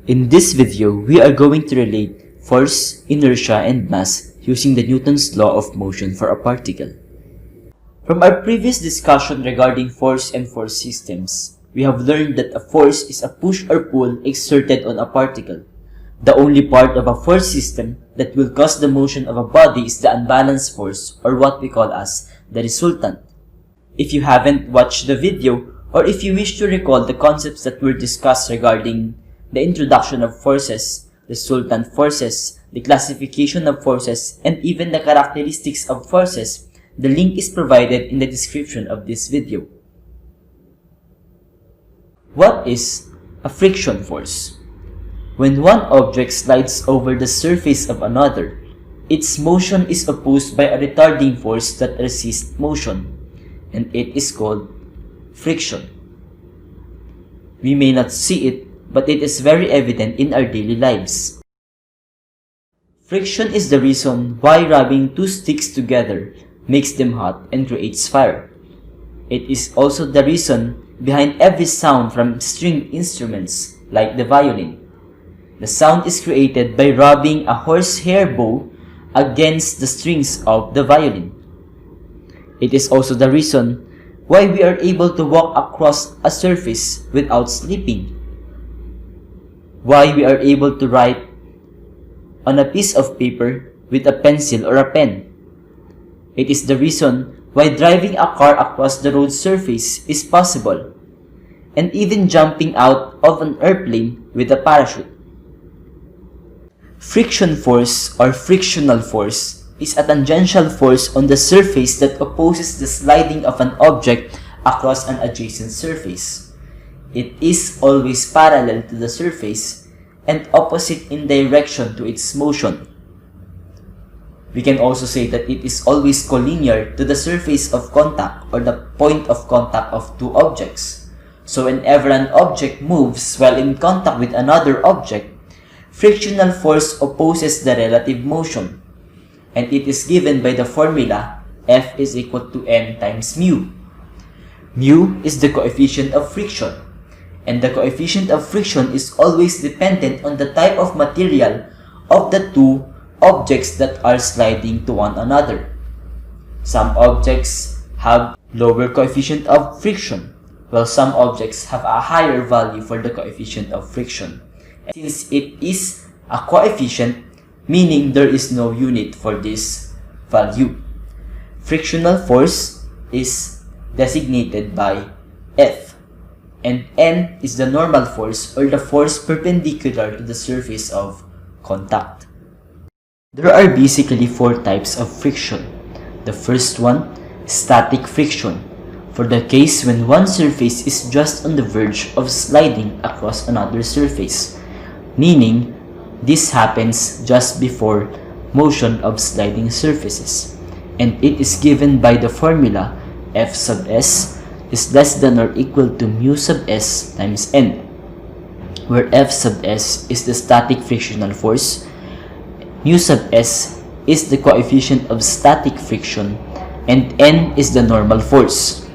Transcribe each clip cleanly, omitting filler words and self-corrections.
In this video, we are going to relate force, inertia, and mass using the Newton's law of motion for a particle. From our previous discussion regarding force and force systems, we have learned that a force is a push or pull exerted on a particle. The only part of a force system that will cause the motion of a body is the unbalanced force, or what we call as the resultant. If you haven't watched the video, or if you wish to recall the concepts that were discussed regarding the introduction of forces, resultant forces, the classification of forces, and even the characteristics of forces, the link is provided in the description of this video. What is a friction force? When one object slides over the surface of another, its motion is opposed by a retarding force that resists motion, and it is called friction. We may not see it, but it is very evident in our daily lives. Friction is the reason why rubbing two sticks together makes them hot and creates fire. It is also the reason behind every sound from stringed instruments like the violin. The sound is created by rubbing a horsehair bow against the strings of the violin. It is also the reason why we are able to walk across a surface without slipping. Why we are able to write on a piece of paper with a pencil or a pen. It is the reason why driving a car across the road surface is possible, and even jumping out of an airplane with a parachute. Friction force or frictional force is a tangential force on the surface that opposes the sliding of an object across an adjacent surface. It is always parallel to the surface and opposite in direction to its motion. We can also say that it is always collinear to the surface of contact or the point of contact of two objects. So whenever an object moves while in contact with another object, frictional force opposes the relative motion, and it is given by the formula F is equal to m times mu. Mu is the coefficient of friction, and the coefficient of friction is always dependent on the type of material of the two objects that are sliding to one another. Some objects have lower coefficient of friction, while some objects have a higher value for the coefficient of friction. Since it is a coefficient, meaning there is no unit for this value. Frictional force is designated by F, and N is the normal force or the force perpendicular to the surface of contact. There are basically four types of friction. The first one, static friction, for the case when one surface is just on the verge of sliding across another surface, meaning this happens just before motion of sliding surfaces, and it is given by the formula F sub s is less than or equal to mu sub s times n, where F sub s is the static frictional force, mu sub s is the coefficient of static friction, and n is the normal force.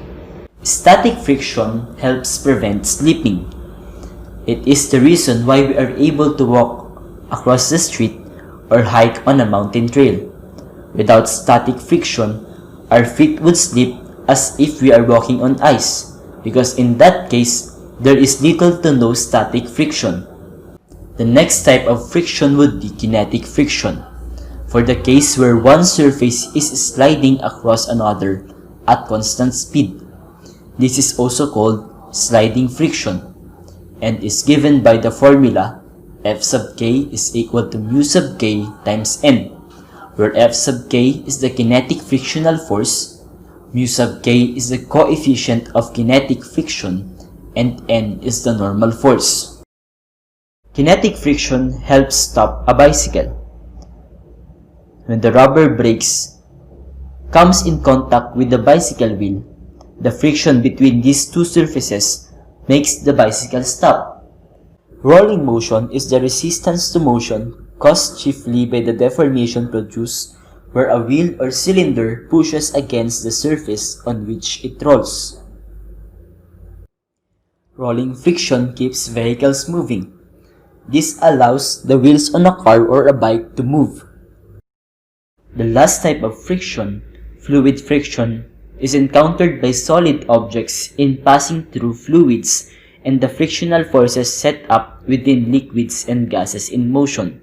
Static friction helps prevent slipping. It is the reason why we are able to walk across the street or hike on a mountain trail. Without static friction, our feet would slip as if we are walking on ice, because in that case, there is little to no static friction. The next type of friction would be kinetic friction, for the case where one surface is sliding across another at constant speed. This is also called sliding friction, and is given by the formula F sub k is equal to mu sub k times n, where F sub k is the kinetic frictional force, mu sub k is the coefficient of kinetic friction, and n is the normal force. Kinetic friction helps stop a bicycle. When the rubber brakes comes in contact with the bicycle wheel, the friction between these two surfaces makes the bicycle stop. Rolling motion is the resistance to motion caused chiefly by the deformation produced where a wheel or cylinder pushes against the surface on which it rolls. Rolling friction keeps vehicles moving. This allows the wheels on a car or a bike to move. The last type of friction, fluid friction, is encountered by solid objects in passing through fluids and the frictional forces set up within liquids and gases in motion.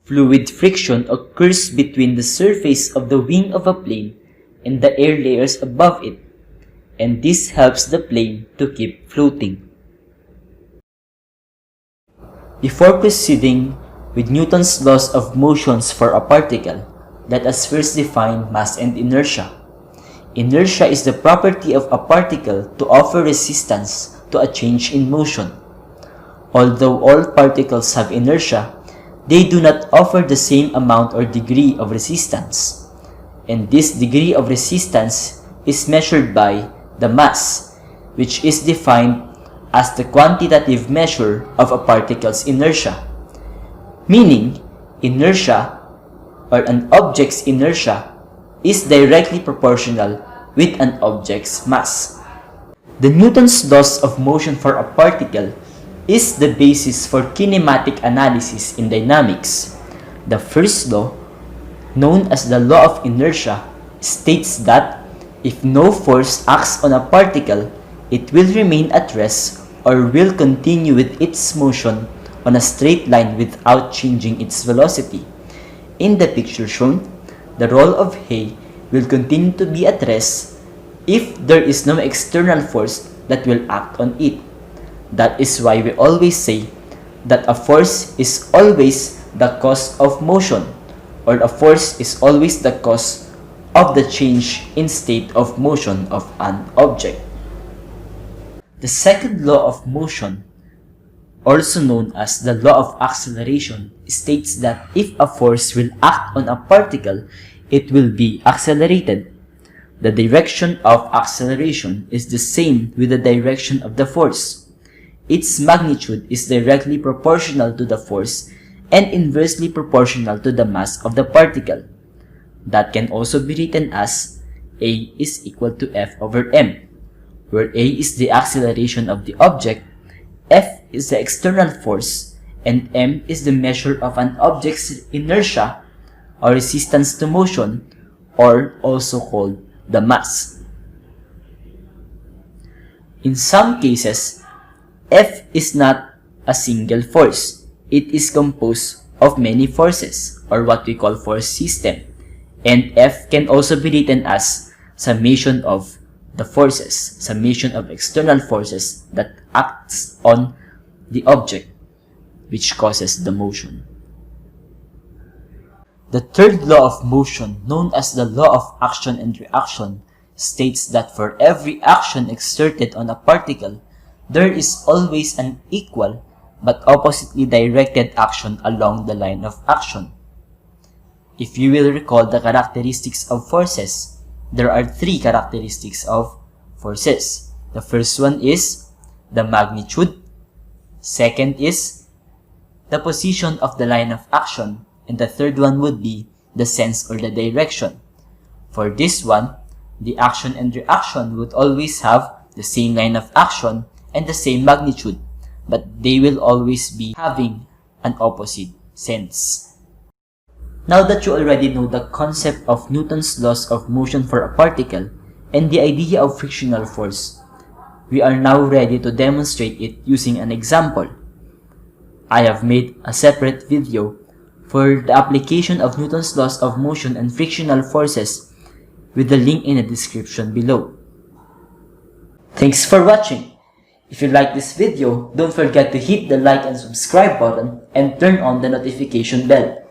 Fluid friction occurs between the surface of the wing of a plane and the air layers above it, and this helps the plane to keep floating. Before proceeding with Newton's laws of motions for a particle, let us first define mass and inertia. Inertia is the property of a particle to offer resistance to a change in motion. Although all particles have inertia, they do not offer the same amount or degree of resistance. And this degree of resistance is measured by the mass, which is defined as the quantitative measure of a particle's inertia. Meaning, inertia, or an object's inertia, is directly proportional with an object's mass. The Newton's laws of motion for a particle is the basis for kinematic analysis in dynamics. The first law, known as the law of inertia, states that if no force acts on a particle, it will remain at rest or will continue with its motion on a straight line without changing its velocity. In the picture shown, the roll of hay will continue to be at rest if there is no external force that will act on it. That is why we always say that a force is always the cause of motion, or a force is always the cause of the change in state of motion of an object. The second law of motion, also known as the law of acceleration, states that if a force will act on a particle, it will be accelerated. The direction of acceleration is the same with the direction of the force. Its magnitude is directly proportional to the force and inversely proportional to the mass of the particle. That can also be written as A is equal to F over m, where A is the acceleration of the object, F is the external force, and m is the measure of an object's inertia or resistance to motion, or also called the mass. In some cases, F is not a single force. It is composed of many forces, or what we call force system, and F can also be written as summation of the forces, summation of external forces that acts on the object, which causes the motion. The third law of motion, known as the law of action and reaction, states that for every action exerted on a particle, there is always an equal but oppositely directed action along the line of action. If you will recall the characteristics of forces, there are three characteristics of forces. The first one is the magnitude, second is the position of the line of action, and the third one would be the sense or the direction. For this one, the action and reaction would always have the same line of action and the same magnitude, but they will always be having an opposite sense. Now that you already know the concept of Newton's laws of motion for a particle and the idea of frictional force, we are now ready to demonstrate it using an example. I have made a separate video for the application of Newton's laws of motion and frictional forces with the link in the description below. Thanks for watching. If you like this video, don't forget to hit the like and subscribe button and turn on the notification bell.